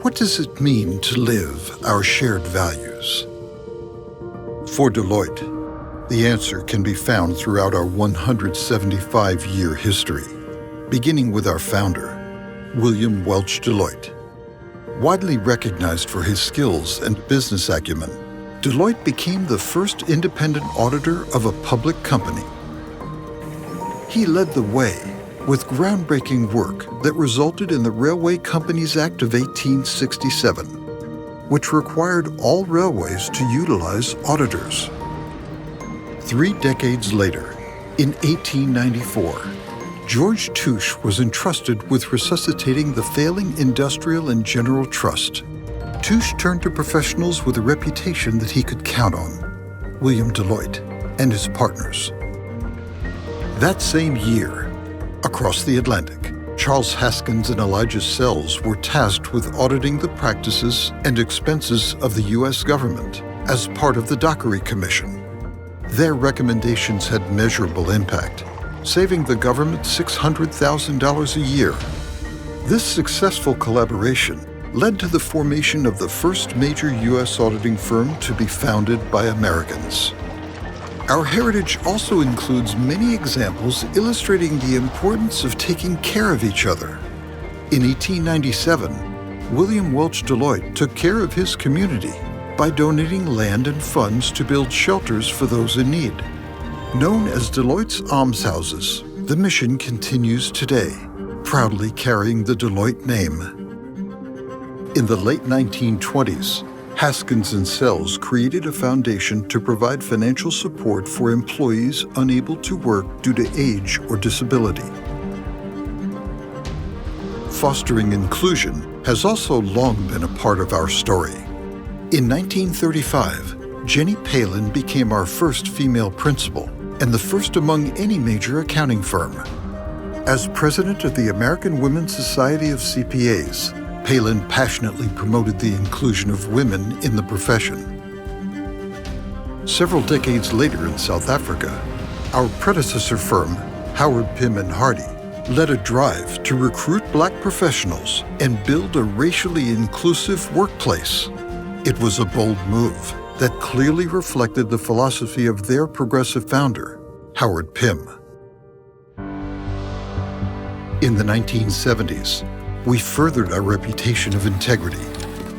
What does it mean to live our shared values? For Deloitte, the answer can be found throughout our 175-year history, beginning with our founder, William Welch Deloitte. Widely recognized for his skills and business acumen, Deloitte became the first independent auditor of a public company. He led the way with groundbreaking work that resulted in the Railway Companies Act of 1867, which required all railways to utilize auditors. 3 decades later, in 1894, George Touche was entrusted with resuscitating the failing Industrial and General Trust. Touche turned to professionals with a reputation that he could count on, William Deloitte and his partners. That same year, across the Atlantic, Charles Haskins and Elijah Sells were tasked with auditing the practices and expenses of the U.S. government as part of the Dockery Commission. Their recommendations had measurable impact, saving the government $600,000 a year. This successful collaboration led to the formation of the first major U.S. auditing firm to be founded by Americans. Our heritage also includes many examples illustrating the importance of taking care of each other. In 1897, William Welch Deloitte took care of his community by donating land and funds to build shelters for those in need. Known as Deloitte's Almshouses, the mission continues today, proudly carrying the Deloitte name. In the late 1920s, Haskins and Sells created a foundation to provide financial support for employees unable to work due to age or disability. Fostering inclusion has also long been a part of our story. In 1935, Jenny Palin became our first female principal and the first among any major accounting firm. As president of the American Women's Society of CPAs, Palin passionately promoted the inclusion of women in the profession. Several decades later in South Africa, our predecessor firm, Howard Pym & Hardy, led a drive to recruit Black professionals and build a racially inclusive workplace. It was a bold move that clearly reflected the philosophy of their progressive founder, Howard Pym. In the 1970s, we furthered our reputation of integrity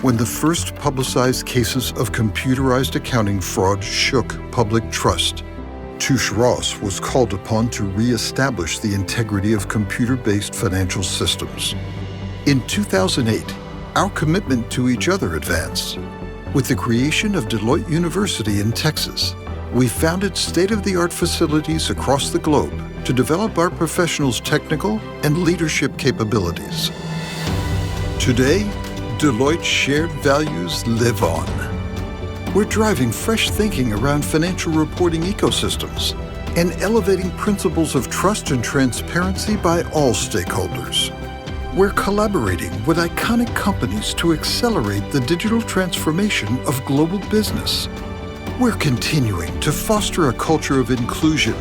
when the first publicized cases of computerized accounting fraud shook public trust. Touche Ross was called upon to re-establish the integrity of computer-based financial systems. In 2008, our commitment to each other advanced. With the creation of Deloitte University in Texas, we founded state-of-the-art facilities across the globe to develop our professionals' technical and leadership capabilities. Today, Deloitte's shared values live on. We're driving fresh thinking around financial reporting ecosystems and elevating principles of trust and transparency by all stakeholders. We're collaborating with iconic companies to accelerate the digital transformation of global business. We're continuing to foster a culture of inclusion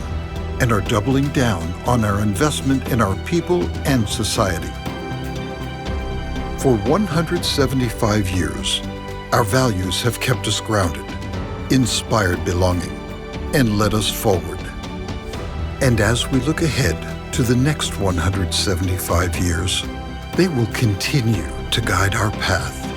and are doubling down on our investment in our people and society. For 175 years, our values have kept us grounded, inspired belonging, and led us forward. And as we look ahead to the next 175 years, they will continue to guide our path.